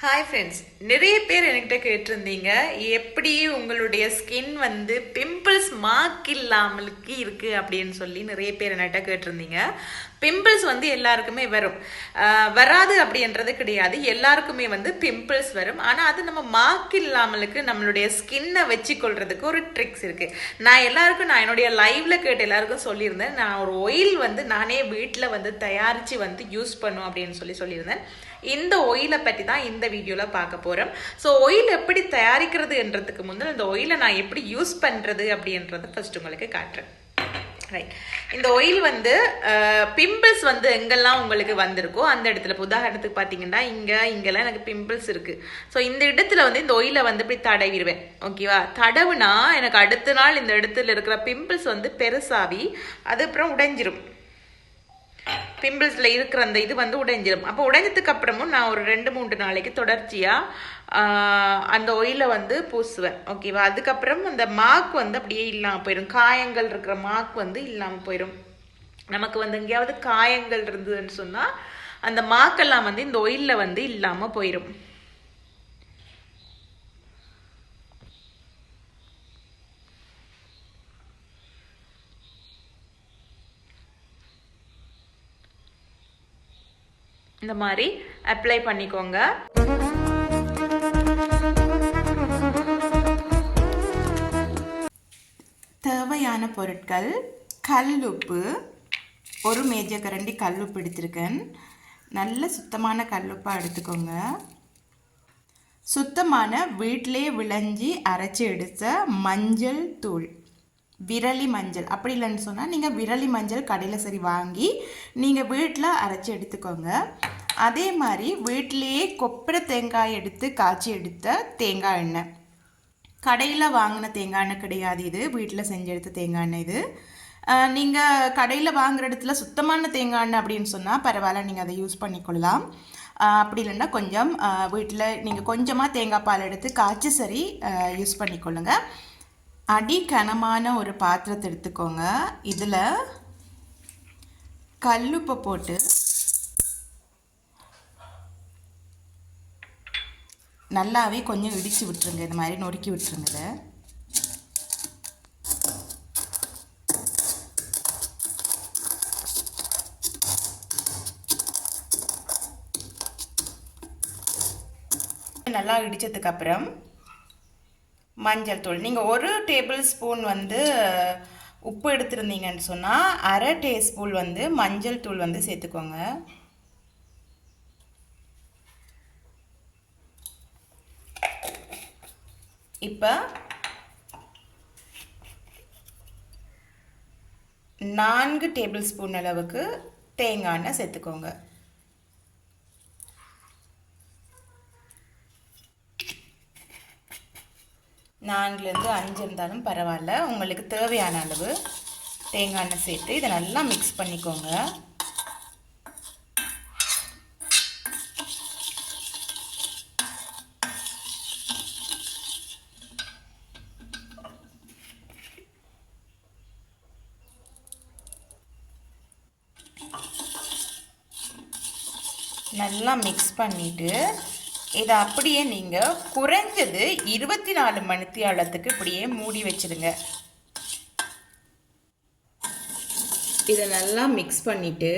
Hi friends, நிறைய பேர் என்கிட்ட கேட்டிருந்தீங்க எப்படி உங்களுடைய ஸ்கின் வந்து பிம்பிள்ஸ் மார்க் இல்லாமலுக்கு இருக்கு அப்படின்னு சொல்லி நிறைய பேர் என்கிட்ட கேட்டிருந்தீங்க. பிம்பிள்ஸ் வந்து எல்லாருக்குமே வரும், வராது அப்படின்றது கிடையாது. எல்லாருக்குமே வந்து பிம்பிள்ஸ் வரும். ஆனால் அது நம்ம மார்க் இல்லாமலுக்கு நம்மளுடைய ஸ்கின்னை வச்சுக்கொள்றதுக்கு ஒரு ட்ரிக்ஸ் இருக்கு. நான் என்னுடைய லைவ்ல கேட்டு எல்லாருக்கும் சொல்லியிருந்தேன். நான் ஒரு ஆயில் வந்து நானே வீட்டில் வந்து தயாரித்து வந்து யூஸ் பண்ணும் அப்படின்னு சொல்லியிருந்தேன். இந்த ஆயிலை பற்றி தான் இந்த வீடியோவில் பார்க்க போகிறோம். ஸோ ஆயில் எப்படி தயாரிக்கிறது என்றதுக்கு முன்னாடி இந்த ஆயிலை நான் எப்படி யூஸ் பண்ணுறது அப்படின்றத ஃபர்ஸ்ட் உங்களுக்கு காட்டுறேன். ரைட், இந்த ஆயில் வந்து பிம்பிள்ஸ் வந்து எங்கெல்லாம் உங்களுக்கு வந்திருக்கோ அந்த இடத்துல, உதாரணத்துக்கு பார்த்தீங்கன்னா இங்கெல்லாம் எனக்கு பிம்பிள்ஸ் இருக்குது. ஸோ இந்த இடத்துல வந்து இந்த ஆயிலை வந்து இப்படி தடவிடுவேன். ஓகேவா? தடவுனா எனக்கு அடுத்த நாள் இந்த இடத்துல இருக்கிற பிம்பிள்ஸ் வந்து பெருசாகி அது அப்புறம் உடைஞ்சிரும். பிம்பிள்ஸில் இருக்கிற அந்த இது வந்து உடைஞ்சிடும். அப்போ உடைஞ்சதுக்கு அப்புறமும் நான் ஒரு 2-3 நாளைக்கு தொடர்ச்சியாக அந்த ஆயிலை வந்து பூசுவேன். ஓகேவா? அதுக்கப்புறம் அந்த மார்க் வந்து அப்படியே இல்லாமல் போயிடும். காயங்கள் இருக்கிற மார்க் வந்து இல்லாமல் போயிடும். நமக்கு வந்து எங்கேயாவது காயங்கள் இருந்ததுன்னு சொன்னால் அந்த மார்க்கெல்லாம் வந்து இந்த ஆயிலில் வந்து இல்லாமல் போயிடும். இந்த மாதிரி அப்ளை பண்ணிக்கோங்க. தேவையான பொருட்கள்: கல்லுப்பு, ஒரு மேஜக்கரண்டி கல்லுப்பு எடுத்திருக்கேன். நல்ல சுத்தமான கல்லுப்பாக எடுத்துக்கோங்க. சுத்தமான வீட்டிலே விளைஞ்சி அரைச்சி எடுத்த மஞ்சள் தூள், விரலி மஞ்சள். அப்படி இல்லைன்னு சொன்னால் நீங்கள் விரலி மஞ்சள் கடையில் சரி வாங்கி நீங்கள் வீட்டில் அரைச்சி எடுத்துக்கோங்க. அதே மாதிரி வீட்டிலேயே கொப்பரை தேங்காய் எடுத்து காய்ச்சி எடுத்த தேங்காய் எண்ணெய். கடையில் வாங்கின தேங்காய் எண்ணெய் கிடையாது, இது வீட்டில் செஞ்சு எடுத்த தேங்காய் எண்ணெய். இது நீங்கள் கடையில் வாங்குகிற இடத்துல சுத்தமான தேங்காய் எண்ணெய் அப்படின்னு சொன்னால் பரவாயில்ல, நீங்கள் அதை யூஸ் பண்ணிக்கொள்ளலாம். அப்படி இல்லைன்னா கொஞ்சம் வீட்டில் நீங்கள் கொஞ்சமாக தேங்காய் பால் எடுத்து காய்ச்சி சரி யூஸ் பண்ணிக்கொள்ளுங்க. அடி கனமான ஒரு பாத்திரத்தை எடுத்துக்கோங்க. இதில் கல்லுப்பை போட்டு நல்லாவே கொஞ்சம் இடித்து விட்டுருங்க. இந்த மாதிரி நொறுக்கி விட்டுருங்க. நல்லா இடித்ததுக்கு அப்புறம் மஞ்சள் தூள், நீங்கள் 1 டேபிள் ஸ்பூன் வந்து உப்பு எடுத்துருந்தீங்கன்னு சொன்னால் 1/2 டீஸ்பூன் வந்து மஞ்சள் தூள் வந்து சேர்த்துக்கோங்க. இப்போ 4 டேபிள் ஸ்பூன் அளவுக்கு தேங்காய் எண்ணெய் சேர்த்துக்கோங்க. நான்குலேருந்து 5 இருந்தாலும் பரவாயில்ல, உங்களுக்கு தேவையான அளவு தேங்காய் எண்ணெய் சேர்த்து இதை நல்லா மிக்ஸ் பண்ணிக்கோங்க. நல்லா மிக்ஸ் பண்ணிவிட்டு இதை அப்படியே நீங்கள் குறைஞ்சது 24 மணித்தியாலத்துக்கு இப்படியே மூடி வச்சிடுங்க. இதை நல்லா மிக்ஸ் பண்ணிவிட்டு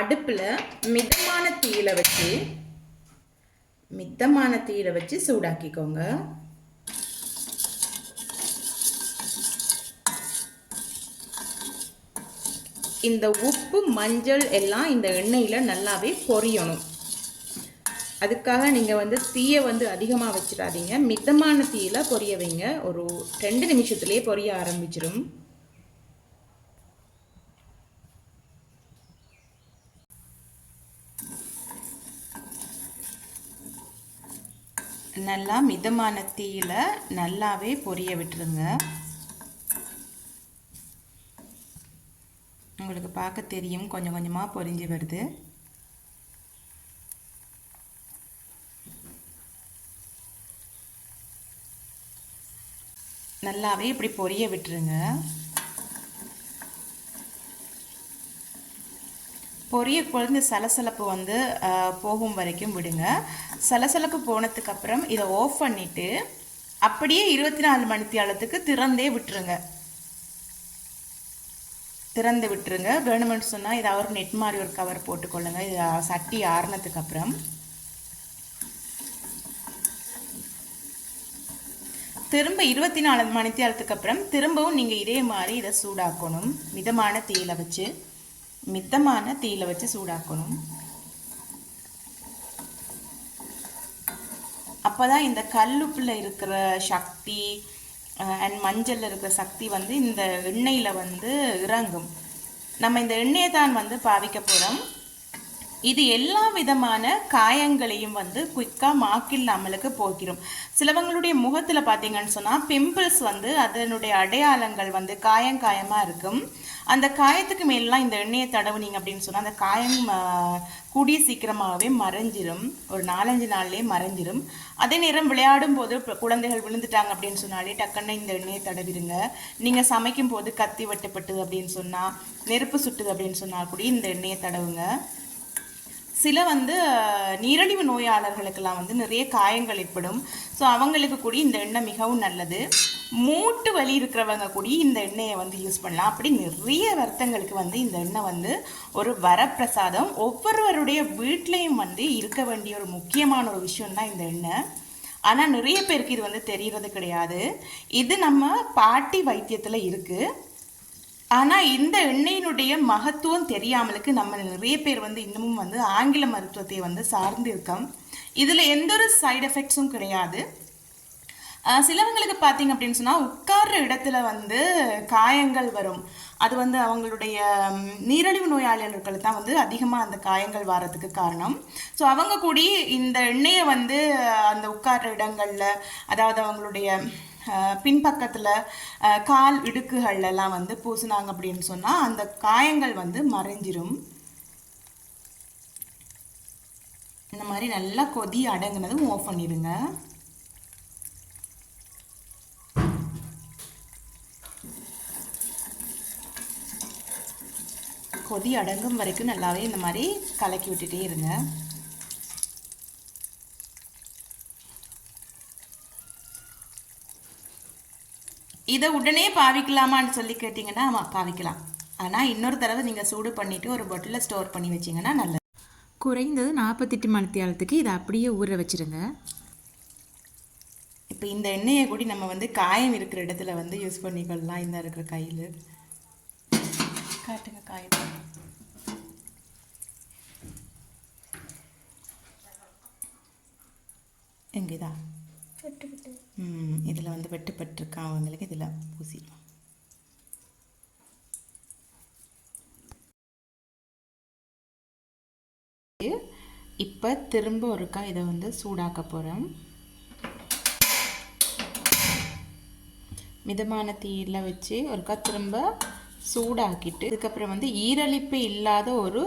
அடுப்பில் மிதமான தீயில வச்சு சூடாக்கிக்கோங்க. இந்த உப்பு மஞ்சள் எல்லாம் இந்த எண்ணெயில் நல்லாவே பொரியணும். அதுக்காக நீங்கள் வந்து தீயை வந்து அதிகமாக வச்சிடாதீங்க, மிதமான தீயில் பொரிய வைங்க. ஒரு 2 நிமிஷத்துலேயே பொரிய ஆரம்பிச்சிடும். நல்லா மிதமான தீயில் நல்லாவே பொரிய விட்டுருங்க. உங்களுக்கு பார்க்க தெரியும், கொஞ்சம் கொஞ்சமாக பொரிஞ்சு வருது. நல்லாவே இப்படி பொரிய விட்டுருங்க. பொரிய குழந்தை சலசலப்பு வந்து போகும் வரைக்கும் விடுங்க. சலசலப்பு போனதுக்கப்புறம் இதை ஆஃப் பண்ணிவிட்டு அப்படியே 24 மணித்தியாலத்துக்கு திறந்தே விட்டுருங்க. திறந்து விட்டுருங்க. வேணுமென்னு சொன்னால் இதை ஒரு நெட் மாதிரி ஒரு கவர் போட்டுக்கொள்ளுங்க. இது சட்டி ஆறுனதுக்கு அப்புறம் திரும்ப 24 மணித்தியாலத்துக்கு அப்புறம் திரும்பவும் நீங்கள் இதே மாதிரி இதை சூடாக்கணும். மிதமான தீயில வச்சு சூடாக்கணும். அப்போதான் இந்த கல்லுப்புல இருக்கிற சக்தி அண்ட் மஞ்சளில் இருக்கிற சக்தி வந்து இந்த எண்ணெயில் வந்து இறங்கும். நம்ம இந்த எண்ணெயை தான் வந்து பாவிக்க போகிறோம். இது எல்லா விதமான காயங்களையும் வந்து குயிக்காக மாக்கில்லாமலுக்கு போக்கிறோம். சிலவங்களுடைய முகத்தில் பார்த்தீங்கன்னு சொன்னால் பிம்பிள்ஸ் வந்து அதனுடைய அடையாளங்கள் வந்து காயமாக இருக்கும். அந்த காயத்துக்கு மேலாம் இந்த எண்ணெயை தடவுனீங்க அப்படின்னு சொன்னால் அந்த காயம் கூடிய சீக்கிரமாகவே மறைஞ்சிரும். ஒரு 4-5 நாள்லேயே மறைஞ்சிரும். அதே நேரம் விளையாடும் போது குழந்தைகள் விழுந்துட்டாங்க அப்படின்னு சொன்னாலே டக்குன்னு இந்த எண்ணெயை தடவிடுங்க. நீங்கள் சமைக்கும் போது கத்தி வெட்டப்பட்டது அப்படின்னு சொன்னால், நெருப்பு சுட்டுது அப்படின்னு சொன்னால் கூட இந்த எண்ணெயை தடவுங்க. சில வந்து நீரிழிவு நோயாளர்களுக்கெல்லாம் வந்து நிறைய காயங்கள் ஏற்படும். ஸோ அவங்களுக்கு கூட இந்த எண்ணெய் மிகவும் நல்லது. மூட்டு வலி இருக்கிறவங்க கூட இந்த எண்ணெயை வந்து யூஸ் பண்ணலாம். அப்படி நிறைய வருத்தங்களுக்கு வந்து இந்த எண்ணெய் வந்து ஒரு வரப்பிரசாதம். ஒவ்வொருவருடைய வீட்லேயும் வந்து இருக்க வேண்டிய ஒரு முக்கியமான ஒரு விஷயம் தான் இந்த எண்ணெய். ஆனால் நிறைய பேருக்கு இது வந்து தெரியறது கிடையாது. இது நம்ம பாட்டி வைத்தியத்தில் இருக்குது. ஆனால் இந்த எண்ணெயினுடைய மகத்துவம் தெரியாமலுக்கு நம்ம நிறைய பேர் வந்து இன்னமும் வந்து ஆங்கில மருத்துவத்தை வந்து சார்ந்து இருக்கோம். இதில் எந்த ஒரு சைடு எஃபெக்ட்ஸும் கிடையாது. சிலவங்களுக்கு பார்த்தீங்க அப்படின்னு சொன்னால் உட்கார்ற இடத்துல வந்து காயங்கள் வரும். அது வந்து அவங்களுடைய நீரிழிவு நோயாளிகளுக்கு தான் வந்து அதிகமாக அந்த காயங்கள் வர்றதுக்கு காரணம். ஸோ அவங்க கூடி இந்த எண்ணெயை வந்து அந்த உட்கார்ற இடங்களில், அதாவது அவங்களுடைய பின்பக்கத்தில் கால் இடுக்குகள்லாம் வந்து பூசினாங்க அப்படின்னு சொன்னால் அந்த காயங்கள் வந்து மறைஞ்சிரும். இந்த மாதிரி நல்லா கொதி அடங்குனதும் ஆஃப் பண்ணிடுங்க. கொதி அடங்கும் வரைக்கும் நல்லாவே இந்த மாதிரி கலக்கி விட்டுட்டே இருங்க. இதை உடனே பாவிக்கலாமான்னு சொல்லி கேட்டிங்கன்னா ஆமாம் பாவிக்கலாம். ஆனால் இன்னொரு தடவை நீங்கள் சூடு பண்ணிவிட்டு ஒரு பாட்டிலில் ஸ்டோர் பண்ணி வச்சிங்கன்னா நல்லது. குறைந்தது 48 மணித்தியாலத்துக்கு இதை அப்படியே ஊற வச்சுருங்க. இப்போ இந்த எண்ணெயை கூடி நம்ம வந்து காயம் இருக்கிற இடத்துல வந்து யூஸ் பண்ணிக்கலாம். இந்த இருக்கிற கையில் காட்டுங்க காயம். எங்கேதான் இதில் வந்து வெட்டுப்பட்டிருக்கான் அவங்களுக்கு இதில் பூசிடலாம். இப்போ திரும்ப ஒருக்கா இதை வந்து சூடாக்க போகிறோம். மிதமான தீயில வச்சு ஒருக்கா திரும்ப சூடாக்கிட்டு அதுக்கப்புறம் வந்து ஈரலிப்பு இல்லாத ஒரு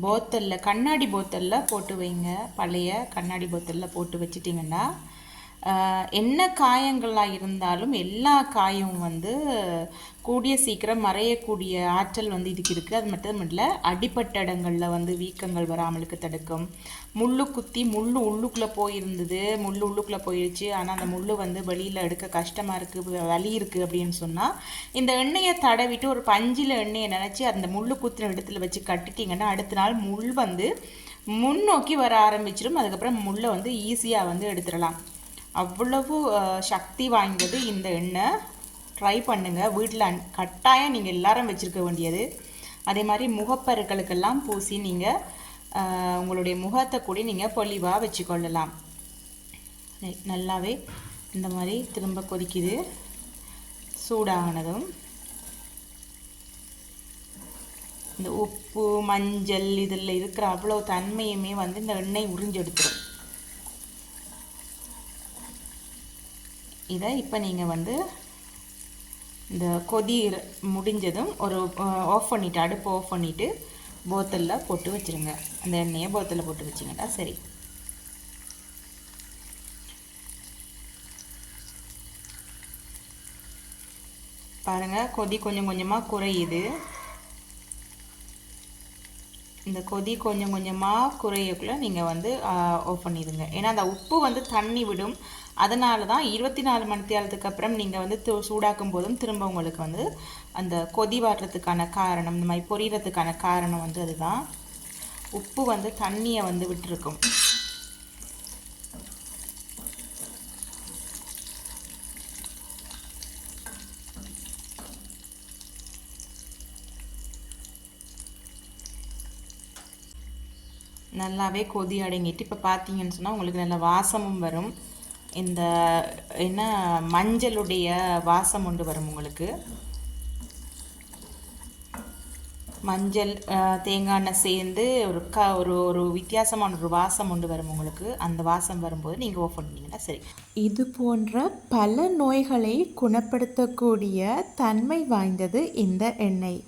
போத்தலில், கண்ணாடி போத்தலில் போட்டு வைங்க. பழைய கண்ணாடி போத்தலில் போட்டு வச்சிட்டிங்கன்னா என்ன காயங்களாக இருந்தாலும் எல்லா காயமும் வந்து கூடிய சீக்கிரம் மறையக்கூடிய ஆற்றல் வந்து இதுக்கு இருக்குது. அது மட்டும் இல்லை, அடிப்பட்ட இடங்களில் வந்து வீக்கங்கள் வராமலுக்கு தடுக்கும். முள்ளு குத்தி உள்ளுக்குள்ளே போயிருந்தது, உள்ளுக்குள்ளே போயிடுச்சு, ஆனால் அந்த முள் வந்து வெளியில் எடுக்க கஷ்டமாக இருக்குது, வலி இருக்குது அப்படின்னு சொன்னால் இந்த எண்ணெயை தடவிட்டு ஒரு பஞ்சில் எண்ணெயை நினச்சி அந்த முள்ளு குத்தின இடத்துல வச்சு கட்டிட்டிங்கன்னா அடுத்த நாள் முள் வந்து முன்னோக்கி வர ஆரம்பிச்சிடும். அதுக்கப்புறம் முள்ளை வந்து ஈஸியாக வந்து எடுத்துடலாம். அவ்வளவு சக்தி வாய்ந்தது இந்த எண்ணெய். ட்ரை பண்ணுங்கள். வீட்டில் கட்டாயம் நீங்கள் எல்லாரும் வச்சுருக்க வேண்டியது. அதே மாதிரி முகப்பருக்களுக்கெல்லாம் பூசி நீங்கள் உங்களுடைய முகத்தை கூட நீங்கள் பொலிவாக வச்சுக்கொள்ளலாம். நல்லாவே இந்த மாதிரி திரும்ப கொதிக்குது. சூடானதும் இந்த உப்பு மஞ்சள் இதில் இருக்கிற அவ்வளோ தன்மையுமே வந்து இந்த எண்ணெய் உறிஞ்செடுத்துடும். இதை இப்போ நீங்கள் வந்து இந்த கொதி முடிஞ்சதும் ஒரு ஆஃப் பண்ணிவிட்டு, அடுப்பு ஆஃப் பண்ணிவிட்டு போத்தலில் போட்டு வச்சுருங்க. அந்த எண்ணெயை போத்தலில் போட்டு வச்சிங்கன்னா சரி. பாருங்கள், கொதி கொஞ்சம் கொஞ்சமாக குறையுது. இந்த கொதி கொஞ்சம் கொஞ்சமாக குறையக்குள்ளே நீங்கள் வந்து ஆஃப் பண்ணிடுங்க. ஏன்னா அந்த உப்பு வந்து தண்ணி விடும். அதனால தான் 24 மணி நேரத்துக்கு அப்புறம் நீங்கள் வந்து சூடாக்கும் போதும் திரும்ப உங்களுக்கு வந்து அந்த கொதி வர்றதுக்கான காரணம், இந்த மாதிரி பொரியறதுக்கான காரணம் வந்து அதுதான். உப்பு வந்து தண்ணியை வந்து விட்டுருக்கும். நல்லாவே கொதி அடங்கிட்டு இப்போ பார்த்தீங்கன்னு சொன்னால் உங்களுக்கு நல்ல வாசமும் வரும். இந்த என்ன மஞ்சளுடைய வாசம் கொண்டு வரும் உங்களுக்கு. மஞ்சள் தேங்காய் எண்ணெய் சேர்ந்து ஒரு வித்தியாசமான ஒரு வாசம் கொண்டு வரும் உங்களுக்கு. அந்த வாசம் வரும்போது நீங்கள் ஆஃப் பண்ணிங்கன்னா சரி. இது போன்ற பல நோய்களை குணப்படுத்தக்கூடிய தன்மை வாய்ந்தது இந்த எண்ணெய்.